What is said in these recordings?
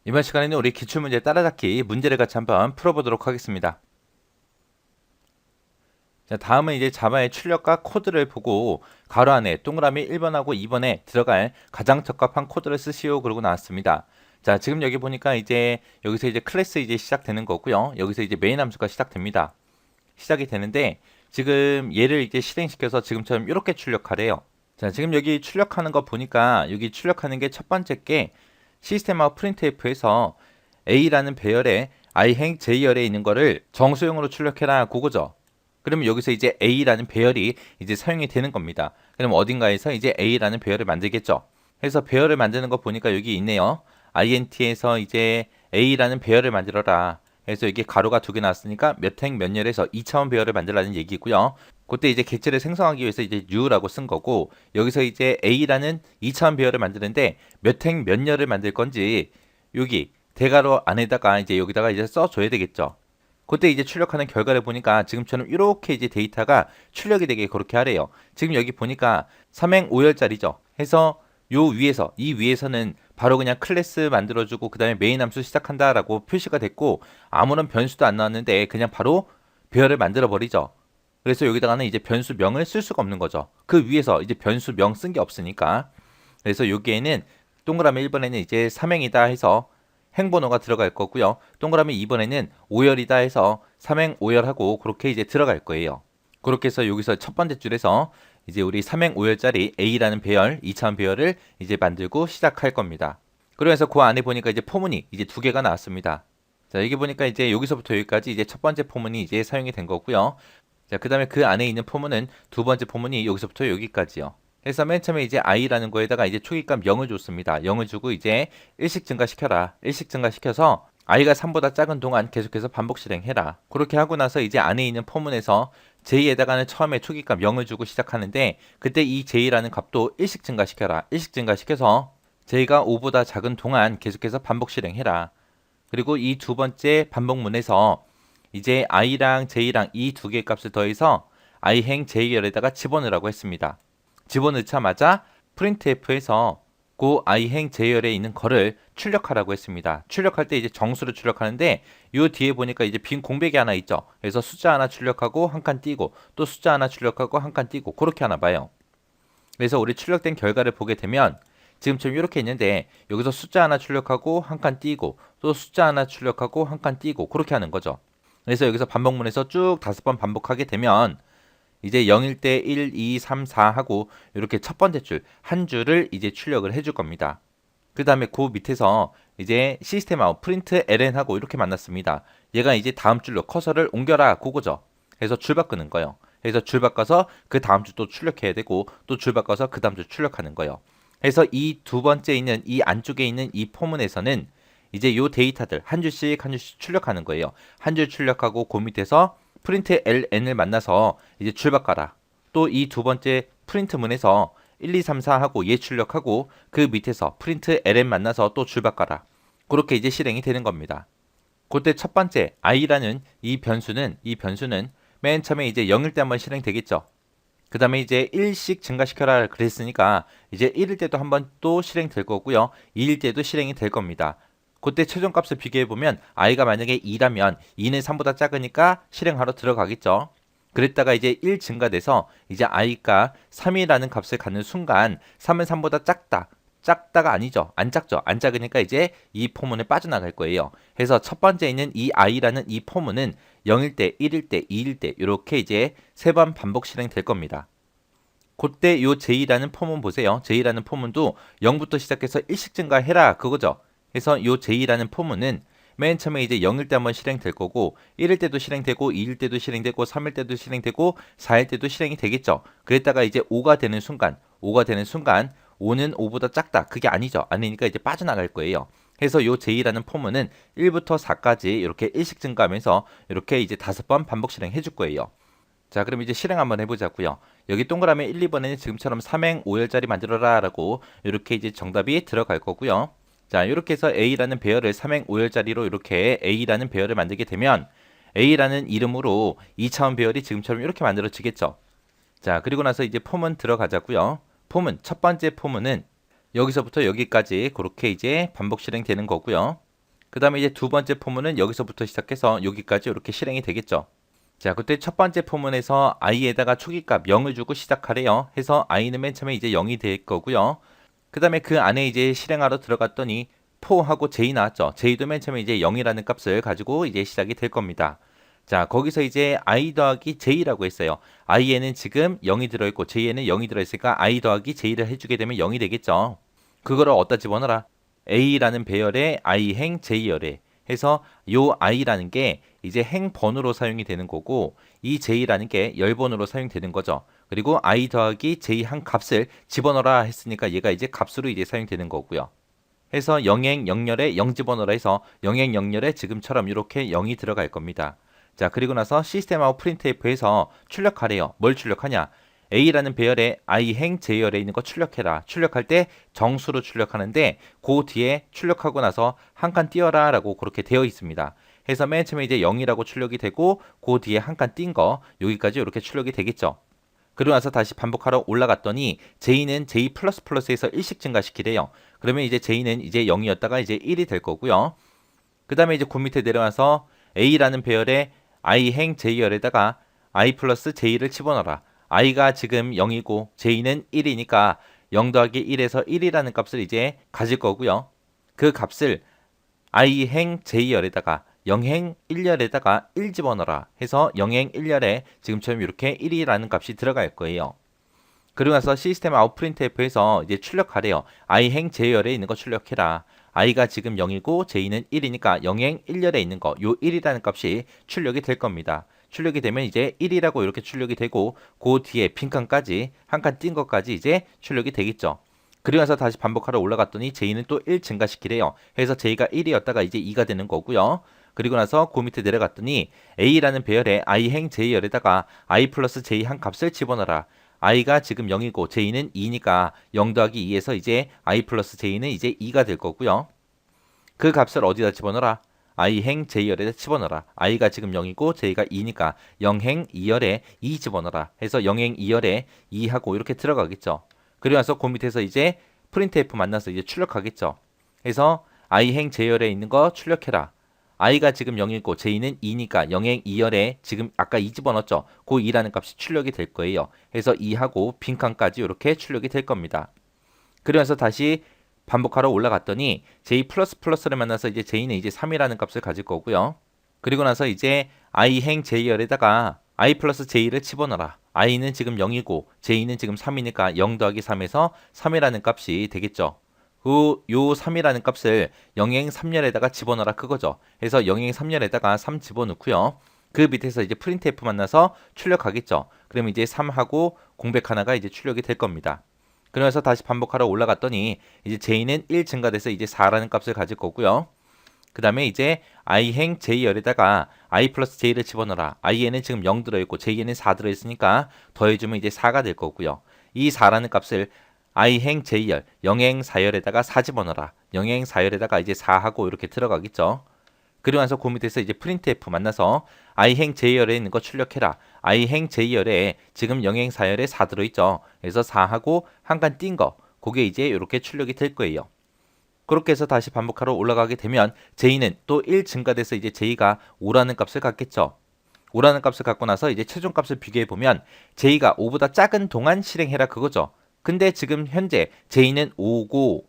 이번 시간에는 우리 기출문제 따라잡기 문제를 같이 한번 풀어보도록 하겠습니다. 자, 다음은 이제 자바의 출력과 코드를 보고 가로 안에 동그라미 1번하고 2번에 들어갈 가장 적합한 코드를 쓰시오 그러고 나왔습니다. 자, 지금 여기 보니까 이제 여기서 이제 클래스 이제 시작되는 거고요. 여기서 이제 메인 함수가 시작됩니다. 시작이 되는데 지금 얘를 이제 실행시켜서 지금처럼 이렇게 출력하래요. 자, 지금 여기 출력하는 거 보니까 여기 출력하는 게 첫 번째 게 시스템하고 프린트f에서 A라는 배열에 i행 J열에 있는 거를 정수용으로 출력해라 그거죠. 그러면 여기서 이제 A라는 배열이 이제 사용이 되는 겁니다. 그럼 어딘가에서 이제 A라는 배열을 만들겠죠. 그래서 배열을 만드는 거 보니까 여기 있네요. int에서 이제 A라는 배열을 만들어라. 그래서 이게 가로가 두 개 나왔으니까 몇 행 몇 열에서 2차원 배열을 만들라는 얘기고요. 그때 이제 객체를 생성하기 위해서 이제 U라고 쓴 거고 여기서 이제 A라는 2차원 배열을 만드는데 몇 행 몇 열을 만들 건지 여기 대괄호 안에다가 이제 여기다가 이제 써줘야 되겠죠. 그때 이제 출력하는 결과를 보니까 지금처럼 이렇게 이제 데이터가 출력이 되게 그렇게 하래요. 지금 여기 보니까 3행 5열짜리죠. 해서 요 위에서 이 위에서는 바로 그냥 클래스 만들어주고 그 다음에 메인 함수 시작한다라고 표시가 됐고 아무런 변수도 안 나왔는데 그냥 바로 배열을 만들어 버리죠. 그래서 여기다가는 이제 변수명을 쓸 수가 없는 거죠. 그 위에서 이제 변수명 쓴 게 없으니까. 그래서 여기에는 동그라미 1번에는 이제 3행이다 해서 행번호가 들어갈 거고요. 동그라미 2번에는 5열이다 해서 3행 5열하고 그렇게 이제 들어갈 거예요. 그렇게 해서 여기서 첫 번째 줄에서 이제 우리 3행 5열짜리 A라는 배열, 2차원 배열을 이제 만들고 시작할 겁니다. 그러면서 그 안에 보니까 이제 포문이 이제 두 개가 나왔습니다. 자, 여기 보니까 이제 여기서부터 여기까지 이제 첫 번째 포문이 이제 사용이 된 거고요. 자, 그 다음에 그 안에 있는 포문은 두 번째 포문이 여기서부터 여기까지요. 그래서 맨 처음에 이제 i라는 거에다가 이제 초기값 0을 줬습니다. 0을 주고 이제 일씩 증가시켜라. 일씩 증가시켜서 i가 3보다 작은 동안 계속해서 반복 실행해라. 그렇게 하고 나서 이제 안에 있는 포문에서 j에다가는 처음에 초기값 0을 주고 시작하는데 그때 이 j라는 값도 일씩 증가시켜라. 일씩 증가시켜서 j가 5보다 작은 동안 계속해서 반복 실행해라. 그리고 이 두 번째 반복문에서 이제 i랑 j랑 이 두 개의 값을 더해서 i행 j열에다가 집어넣으라고 했습니다. 집어넣자마자 printf에서 그 i행 j열에 있는 거를 출력하라고 했습니다. 출력할 때 이제 정수를 출력하는데 요 뒤에 보니까 이제 빈 공백이 하나 있죠. 그래서 숫자 하나 출력하고 한 칸 띄고 또 숫자 하나 출력하고 한 칸 띄고 그렇게 하나 봐요. 그래서 우리 출력된 결과를 보게 되면 지금처럼 이렇게 있는데 여기서 숫자 하나 출력하고 한 칸 띄고 또 숫자 하나 출력하고 한 칸 띄고 그렇게 하는 거죠. 그래서 여기서 반복문에서 쭉 5번 반복하게 되면 이제 0일 때 1, 2, 3, 4 하고 이렇게 첫 번째 줄 한 줄을 이제 출력을 해줄 겁니다. 그 다음에 그 밑에서 이제 시스템 아웃 프린트 ln 하고 이렇게 만났습니다. 얘가 이제 다음 줄로 커서를 옮겨라 그거죠. 그래서 줄 바꾸는 거예요. 그래서 줄 바꿔서 그 다음 줄 또 출력해야 되고 또 줄 바꿔서 그 다음 줄 출력하는 거예요. 그래서 이 두 번째 있는 이 안쪽에 있는 이 포문에서는 이제 요 데이터들 한 줄씩 한 줄씩 출력하는 거예요. 한 줄 출력하고 그 밑에서 프린트 ln을 만나서 이제 줄 바꿔라. 또 이 두 번째 프린트 문에서 1, 2, 3, 4 하고 얘 출력하고 그 밑에서 프린트 ln 만나서 또 줄 바꿔라. 그렇게 이제 실행이 되는 겁니다. 그때 첫 번째 i라는 이 변수는 맨 처음에 이제 0일 때 한번 실행되겠죠. 그 다음에 이제 1씩 증가시켜라 그랬으니까 이제 1일 때도 한번 또 실행될 거고요. 2일 때도 실행이 될 겁니다. 그때 최종값을 비교해보면 i가 만약에 2라면 2는 3보다 작으니까 실행하러 들어가겠죠. 그랬다가 이제 1 증가돼서 이제 i가 3이라는 값을 갖는 순간 3은 3보다 작다. 작다가 아니죠. 안 작죠. 안 작으니까 이제 이 포문에 빠져나갈 거예요. 그래서 첫 번째 있는 이 i라는 이 포문은 0일 때, 1일 때, 2일 때 이렇게 이제 세 번 반복 실행될 겁니다. 그때 요 j라는 포문 보세요. j라는 포문도 0부터 시작해서 1씩 증가해라 그거죠. 그래서 요 j라는 포문은 맨 처음에 이제 0일 때 한번 실행될 거고 1일 때도 실행되고 2일 때도 실행되고 3일 때도 실행되고 4일 때도 실행이 되겠죠. 그랬다가 이제 5가 되는 순간 5는 5보다 작다. 그게 아니죠. 아니니까 이제 빠져나갈 거예요. 그래서 요 j라는 포문은 1부터 4까지 이렇게 일씩 증가하면서 이렇게 이제 5번 반복 실행해 줄 거예요. 자, 그럼 이제 실행 한번 해보자고요. 여기 동그라미 1, 2번에는 지금처럼 3행 5열짜리 만들어라 라고 이렇게 이제 정답이 들어갈 거고요. 자, 이렇게 해서 A라는 배열을 3행 5열짜리로 이렇게 A라는 배열을 만들게 되면 A라는 이름으로 2차원 배열이 지금처럼 이렇게 만들어지겠죠. 자, 그리고 나서 이제 폼은 들어가자고요. 폼은 첫 번째 폼은 여기서부터 여기까지 그렇게 이제 반복 실행되는 거고요. 그 다음에 이제 두 번째 포문은 여기서부터 시작해서 여기까지 이렇게 실행이 되겠죠. 자, 그때 첫 번째 포문에서 i에다가 초기값 0을 주고 시작하래요. 해서 i는 맨 처음에 이제 0이 될 거고요. 그 다음에 그 안에 이제 실행하러 들어갔더니 포하고 j 나왔죠. j도 맨 처음에 이제 0이라는 값을 가지고 이제 시작이 될 겁니다. 자, 거기서 이제 i 더하기 j라고 했어요. i에는 지금 0이 들어있고 j에는 0이 들어있으니까 i 더하기 j를 해주게 되면 0이 되겠죠. 그거를 어디다 집어넣어라? a라는 배열에 i행 j열에 해서 요 i라는 게 이제 행번으로 사용이 되는 거고 이 j라는 게 열번으로 사용되는 거죠. 그리고 i 더하기 j 한 값을 집어넣어라 했으니까 얘가 이제 값으로 이제 사용되는 거고요. 해서 영행 0열에 0 집어넣어라 해서 영행 0열에 지금처럼 이렇게 0이 들어갈 겁니다. 자, 그리고 나서 시스템하고 printf에서 출력하래요. 뭘 출력하냐? A라는 배열에 i행 j열에 있는 거 출력해라. 출력할 때 정수로 출력하는데 그 뒤에 출력하고 나서 한 칸 띄어라 라고 그렇게 되어 있습니다. 해서 맨 처음에 이제 0이라고 출력이 되고 그 뒤에 한 칸 띈 거 여기까지 이렇게 출력이 되겠죠. 그러고 나서 다시 반복하러 올라갔더니 j는 j++에서 1씩 증가시키래요. 그러면 이제 j는 이제 0이었다가 이제 1이 될 거고요. 그 다음에 이제 그 밑에 내려와서 a라는 배열에 i행 j열에다가 i 플러스 j를 집어넣어라. i가 지금 0이고 j는 1이니까 0 더하기 1에서 1이라는 값을 이제 가질 거고요. 그 값을 i행 j열에다가 0행 1열에다가 1 집어넣어라 해서 0행 1열에 지금처럼 이렇게 1이라는 값이 들어갈 거예요. 그리고 나서 시스템 아웃프린트f에서 이제 출력하래요. i행 j열에 있는 거 출력해라. i가 지금 0이고 j는 1이니까 0행 1열에 있는 거 요 1이라는 값이 출력이 될 겁니다. 출력이 되면 이제 1이라고 이렇게 출력이 되고 그 뒤에 빈칸까지 한 칸 띈 것까지 이제 출력이 되겠죠. 그리고 나서 다시 반복하러 올라갔더니 j는 또 1 증가시키래요. 해서 j가 1이었다가 이제 2가 되는 거고요. 그리고 나서 그 밑에 내려갔더니 a라는 배열에 i행 j열에다가 i 플러스 j 한 값을 집어넣어라. i가 지금 0이고 j는 2니까 0 더하기 2에서 이제 i 플러스 j는 이제 2가 될 거고요. 그 값을 어디다 집어넣어라? i행 j열에다 집어넣어라. i가 지금 0이고 j가 2니까 0행 2열에 2 집어넣어라. 해서 0행 2열에 2하고 이렇게 들어가겠죠. 그리고 나서 그 밑에서 이제 printf 만나서 이제 출력하겠죠. 해서 i행 j열에 있는 거 출력해라. i가 지금 0이고 j는 2니까 0행 2열에 지금 아까 2 집어넣었죠. 그 2라는 값이 출력이 될 거예요. 해서 2하고 빈칸까지 이렇게 출력이 될 겁니다. 그러면서 다시 반복하러 올라갔더니 j++를 만나서 이제 j는 이제 3이라는 값을 가질 거고요. 그리고 나서 이제 i행 j열에다가 i 플러스 j를 집어넣어라. i는 지금 0이고 j는 지금 3이니까 0 더하기 3에서 3이라는 값이 되겠죠. 요 3이라는 값을 0행 3열에다가 집어넣어라 그거죠. 해서 0행 3열에다가 3 집어넣고요. 그 밑에서 이제 printf 만나서 출력하겠죠. 그러면 이제 3하고 공백 하나가 이제 출력이 될 겁니다. 그러면서 다시 반복하러 올라갔더니 이제 j는 1 증가돼서 이제 4라는 값을 가질 거고요. 그 다음에 이제 i행 j열에다가 i 플러스 j를 집어넣어라. i에는 지금 0 들어있고 j에는 4 들어있으니까 더해주면 이제 4가 될 거고요. 이 4라는 값을 i행 j열, 0행 4열에다가 4 집어넣어라. 0행 4열에다가 이제 4하고 이렇게 들어가겠죠. 그리고 나서 그 밑에서 이제 printf 만나서 i행 j열에 있는 거 출력해라. i행 j열에 지금 0행 4열에 4 들어있죠. 그래서 4하고 한 칸 띈 거, 그게 이제 이렇게 출력이 될 거예요. 그렇게 해서 다시 반복하러 올라가게 되면 j는 또 1 증가돼서 이제 j가 5라는 값을 갖겠죠. 5라는 값을 갖고 나서 이제 최종 값을 비교해 보면 j가 5보다 작은 동안 실행해라 그거죠. 근데 지금 현재 j는 5고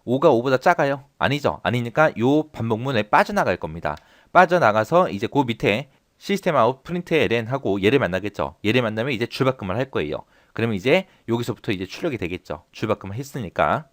5가 5보다 작아요? 아니죠. 아니니까 요 반복문에 빠져나갈 겁니다. 빠져나가서 이제 그 밑에 시스템 아웃 프린트 ln하고 얘를 만나겠죠. 얘를 만나면 이제 줄바꿈을 할 거예요. 그러면 이제 여기서부터 이제 출력이 되겠죠. 줄바꿈을 했으니까.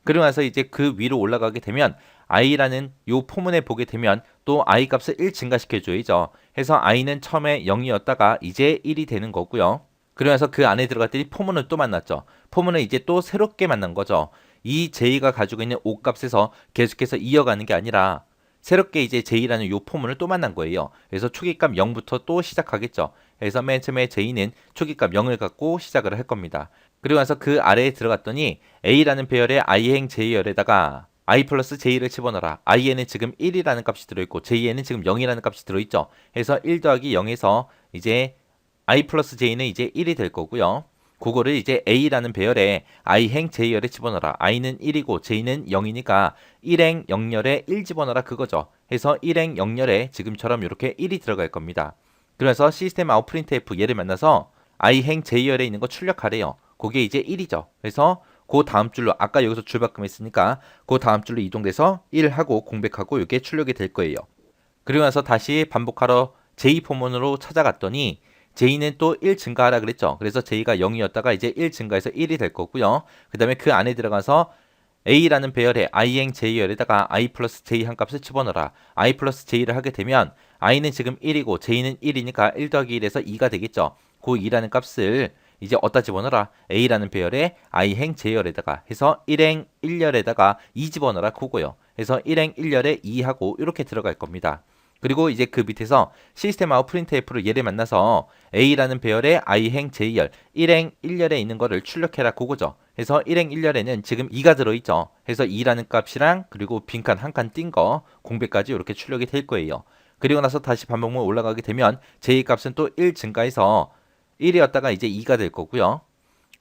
그리고 나서 이제 그 위로 올라가게 되면 i라는 요 포문에 보게 되면 또 i 값을 1 증가시켜 줘야죠. 해서 i는 처음에 0이었다가 이제 1이 되는 거고요. 그러면서 그 안에 들어갔더니 포문을 또 만났죠. 포문을 이제 또 새롭게 만난 거죠. 이 j가 가지고 있는 5 값에서 계속해서 이어가는 게 아니라 새롭게 이제 j라는 요 포문을 또 만난 거예요. 그래서 초기값 0부터 또 시작하겠죠. 그래서 맨 처음에 j는 초기값 0을 갖고 시작을 할 겁니다. 그리고 나서 그 아래에 들어갔더니 a라는 배열의 i행 j열에다가 i 플러스 j를 집어넣어라. i에는 지금 1이라는 값이 들어있고 j에는 지금 0이라는 값이 들어있죠. 그래서 1 더하기 0에서 이제 i 플러스 j는 이제 1이 될 거고요. 그거를 이제 A라는 배열에 i행 J열에 집어넣어라. i는 1이고 J는 0이니까 1행 0열에 1 집어넣어라 그거죠. 해서 1행 0열에 지금처럼 이렇게 1이 들어갈 겁니다. 그래서 시스템 아웃 프린트F 얘를 만나서 i행 J열에 있는 거 출력하래요. 그게 이제 1이죠. 그래서 그 다음 줄로 아까 여기서 줄바꿈 했으니까 그 다음 줄로 이동돼서 1하고 공백하고 이게 출력이 될 거예요. 그리고 나서 다시 반복하러 J 포문으로 찾아갔더니 J는 또 1 증가하라 그랬죠. 그래서 J가 0이었다가 이제 1 증가해서 1이 될 거고요. 그 다음에 그 안에 들어가서 A라는 배열에 i행 J열에다가 i 플러스 J 한 값을 집어넣어라. i 플러스 J를 하게 되면 i는 지금 1이고 J는 1이니까 1 더하기 1에서 2가 되겠죠. 그 2라는 값을 이제 어디다 집어넣어라. A라는 배열에 i행 J열에다가 해서 1행 1열에다가 2 집어넣어라 그거요. 해서 1행 1열에 2하고 이렇게 들어갈 겁니다. 그리고 이제 그 밑에서 시스템 아웃 프린트F로 얘를 만나서 A라는 배열의 i행 J열 1행 1열에 있는 거를 출력해라 그거죠. 해서 1행 1열에는 지금 2가 들어있죠. 해서 2라는 값이랑 그리고 빈칸 한 칸 띈 거 공백까지 이렇게 출력이 될 거예요. 그리고 나서 다시 반복문 올라가게 되면 J 값은 또 1 증가해서 1이었다가 이제 2가 될 거고요.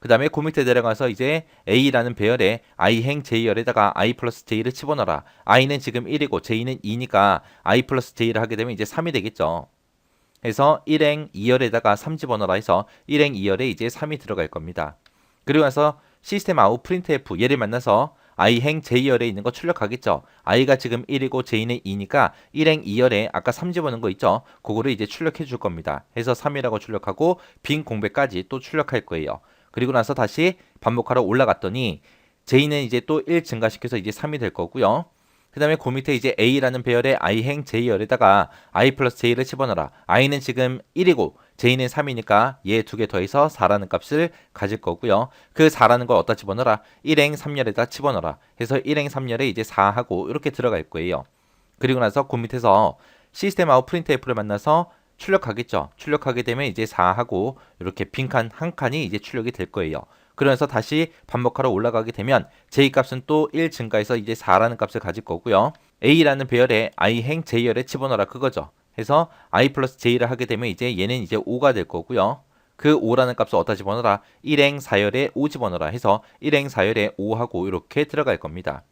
그 다음에 그 밑에 내려가서 이제 A라는 배열에 i행 J열에다가 i 플러스 J를 집어넣어라. i는 지금 1이고 J는 2니까 i 플러스 J를 하게 되면 이제 3이 되겠죠. 해서 1행 2열에다가 3 집어넣어라 해서 1행 2열에 이제 3이 들어갈 겁니다. 그리고 나서 시스템 아웃 프린트F 얘를 만나서 i행 J열에 있는 거 출력하겠죠. i가 지금 1이고 J는 2니까 1행 2열에 아까 3 집어넣은 거 있죠. 그거를 이제 출력해 줄 겁니다. 해서 3이라고 출력하고 빈 공백까지 또 출력할 거예요. 그리고 나서 다시 반복하러 올라갔더니 J는 이제 또 1 증가시켜서 이제 3이 될 거고요. 그 다음에 그 밑에 이제 A라는 배열의 i행 J열에다가 i 플러스 J를 집어넣어라. i는 지금 1이고 J는 3이니까 얘 두 개 더해서 4라는 값을 가질 거고요. 그 4라는 걸 어디다 집어넣어라? 1행 3열에다 집어넣어라. 해서 1행 3열에 이제 4하고 이렇게 들어갈 거예요. 그리고 나서 그 밑에서 시스템 아웃 프린트F를 만나서 출력하겠죠. 출력하게 되면 이제 4하고 이렇게 빈칸 한 칸이 이제 출력이 될 거예요. 그러면서 다시 반복하러 올라가게 되면 J 값은 또 1 증가해서 이제 4라는 값을 가질 거고요. A라는 배열에 i행 J열에 집어넣어라 그거죠. 해서 i 플러스 J를 하게 되면 이제 얘는 이제 5가 될 거고요. 그 5라는 값을 어디다 집어넣어라? 1행 4열에 5 집어넣어라 해서 1행 4열에 5하고 이렇게 들어갈 겁니다.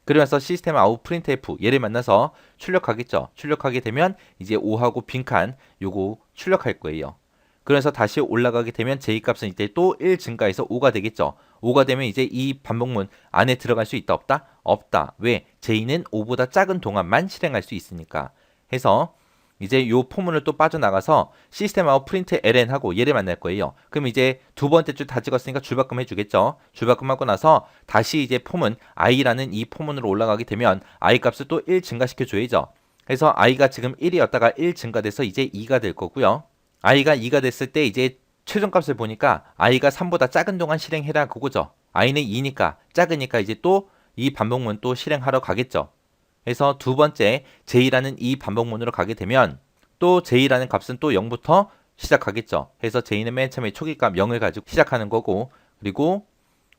그러면서 시스템 아웃 프린트F 얘를 만나서 출력하겠죠. 출력하게 되면 이제 5하고 빈칸 요거 출력할 거예요. 그래서 다시 올라가게 되면 J 값은 이제 또 1 증가해서 5가 되겠죠. 5가 되면 이제 이 반복문 안에 들어갈 수 있다 없다? 없다. 왜? J는 5보다 작은 동안만 실행할 수 있으니까. 해서 이제 요 포문을 또 빠져나가서 시스템 아웃 프린트 ln 하고 얘를 만날 거예요. 그럼 이제 두 번째 줄 다 찍었으니까 줄바꿈 해주겠죠. 줄바꿈 하고 나서 다시 이제 포문 i라는 이 포문으로 올라가게 되면 i 값을 또 1 증가시켜 줘야죠. 그래서 i가 지금 1이었다가 1 증가돼서 이제 2가 될 거고요. i가 2가 됐을 때 이제 최종값을 보니까 i가 3보다 작은 동안 실행해라 그거죠. i는 2니까 작으니까 이제 또 이 반복문 또 실행하러 가겠죠. 그래서 두 번째 J라는 이 반복문으로 가게 되면 또 J라는 값은 또 0부터 시작하겠죠. 그래서 J는 맨 처음에 초기값 0을 가지고 시작하는 거고 그리고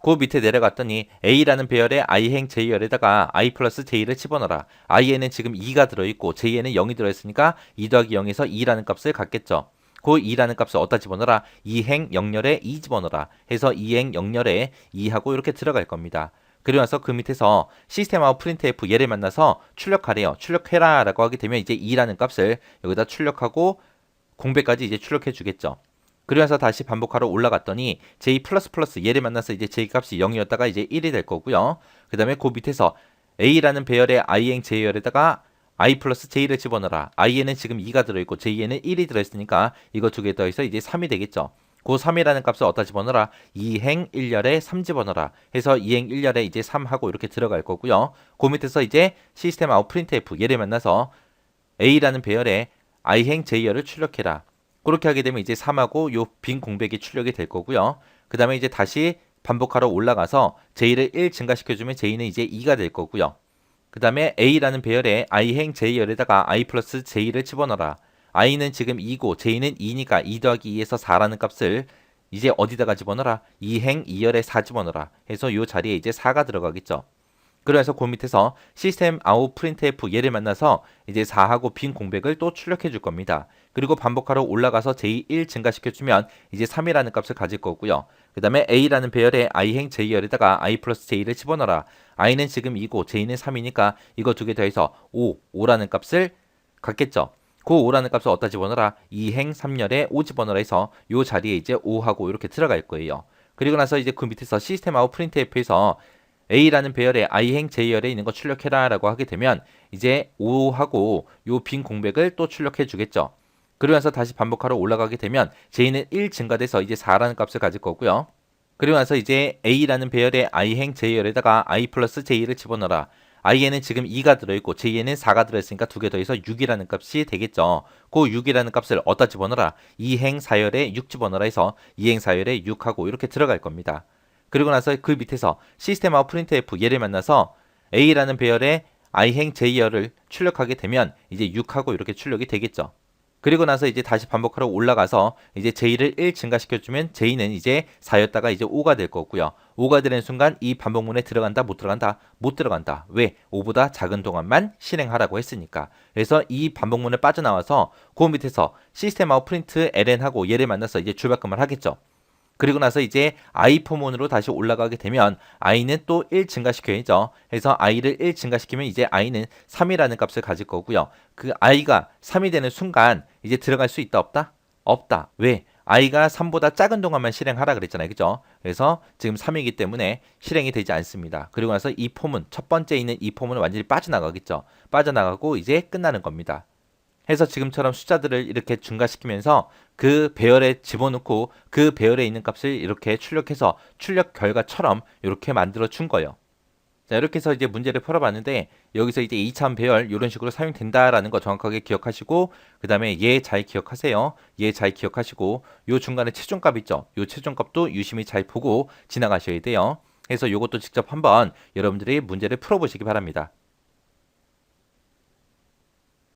그 밑에 내려갔더니 A라는 배열의 i행 J열에다가 i 플러스 J를 집어넣어라. i에는 지금 2가 들어있고 J에는 0이 들어있으니까 2 더하기 0에서 2라는 값을 갖겠죠. 그 2라는 값을 어디다 집어넣어라? 2행 0열에 2 집어넣어라. 해서 2행 0열에 2하고 이렇게 들어갈 겁니다. 그리고 나서 그 밑에서 시스템 아웃 프린트F 얘를 만나서 출력하래요. 출력해라 라고 하게 되면 이제 2라는 값을 여기다 출력하고 공백까지 이제 출력해 주겠죠. 그러면서 다시 반복하러 올라갔더니 J++ 얘를 만나서 이제 J 값이 0이었다가 이제 1이 될 거고요. 그 다음에 그 밑에서 A라는 배열의 i행 J열에다가 i 플러스 J를 집어넣어라. i에는 지금 2가 들어있고 J에는 1이 들어있으니까 이거 두 개 더해서 이제 3이 되겠죠. 그 3이라는 값을 어디다 집어넣어라? 2행 1열에 3 집어넣어라. 해서 2행 1열에 이제 3하고 이렇게 들어갈 거고요. 그 밑에서 이제 시스템 아웃 프린트F 얘를 만나서 A라는 배열에 i행 J열을 출력해라. 그렇게 하게 되면 이제 3하고 요 빈 공백이 출력이 될 거고요. 그 다음에 이제 다시 반복하러 올라가서 J를 1 증가시켜주면 J는 이제 2가 될 거고요. 그 다음에 A라는 배열에 i행 J열에다가 i 플러스 J를 집어넣어라. i는 지금 2고 J는 2니까 2 더하기 2에서 4라는 값을 이제 어디다가 집어넣어라? 2행 2열에 4 집어넣어라. 해서 요 자리에 이제 4가 들어가겠죠. 그래서 그 밑에서 시스템 아웃 프린트f 얘를 만나서 이제 4하고 빈 공백을 또 출력해 줄 겁니다. 그리고 반복하러 올라가서 j1 증가시켜주면 이제 3이라는 값을 가질 거고요. 그 다음에 a라는 배열에 i행 j열에다가 i 플러스 j를 집어넣어라. i는 지금 2고 j는 3이니까 이거 두 개 더해서 5라는 값을 갖겠죠. 그 5라는 값을 어디다 집어넣어라? 2행 3열에 5 집어넣어라 해서 이 자리에 이제 5하고 이렇게 들어갈 거예요. 그리고 나서 이제 그 밑에서 시스템 아웃 프린트f에서 a라는 배열에 i행 j열에 있는 거 출력해라 라고 하게 되면 이제 5하고 요 빈 공백을 또 출력해 주겠죠. 그러면서 다시 반복하러 올라가게 되면 j는 1 증가돼서 이제 4라는 값을 가질 거고요. 그리고 나서 이제 a라는 배열의 i행 j열에다가 i 플러스 j를 집어넣어라. i에는 지금 2가 들어있고 j에는 4가 들어있으니까 두 개 더해서 6이라는 값이 되겠죠. 그 6이라는 값을 어디다 집어넣어라. 2행 4열에 6 집어넣어라 해서 2행 4열에 6하고 이렇게 들어갈 겁니다. 그리고 나서 그 밑에서 시스템 아웃 프린트f 얘를 만나서 a라는 배열의 i행 j열을 출력하게 되면 이제 6하고 이렇게 출력이 되겠죠. 그리고 나서 이제 다시 반복하러 올라가서 이제 j를 1 증가시켜주면 j는 이제 4였다가 이제 5가 될 거고요. 5가 되는 순간 이 반복문에 들어간다 못 들어간다? 못 들어간다. 왜? 5보다 작은 동안만 실행하라고 했으니까. 그래서 이 반복문을 빠져나와서 그 밑에서 시스템 아웃 프린트 ln하고 얘를 만나서 이제 줄바꿈을 하겠죠. 그리고 나서 이제 i 포문으로 다시 올라가게 되면 i는 또 1 증가시켜야죠. 그래서 i를 1 증가시키면 이제 i는 3이라는 값을 가질 거고요. 그 i가 3이 되는 순간 이제 들어갈 수 있다 없다? 없다. 왜? i가 3보다 작은 동안만 실행하라 그랬잖아요. 그죠? 그래서 지금 3이기 때문에 실행이 되지 않습니다. 그리고 나서 이 포문, 첫 번째 있는 이 포문은 완전히 빠져나가겠죠. 빠져나가고 이제 끝나는 겁니다. 해서 지금처럼 숫자들을 이렇게 증가시키면서 그 배열에 집어넣고 그 배열에 있는 값을 이렇게 출력해서 출력 결과처럼 이렇게 만들어 준 거예요. 자, 이렇게 해서 이제 문제를 풀어봤는데 여기서 이제 2차원 배열 이런 식으로 사용된다라는 거 정확하게 기억하시고 그 다음에 얘 잘 기억하세요. 얘 잘 기억하시고 요 중간에 최종값 있죠. 요 최종값도 유심히 잘 보고 지나가셔야 돼요. 그래서 요것도 직접 한번 여러분들이 문제를 풀어보시기 바랍니다.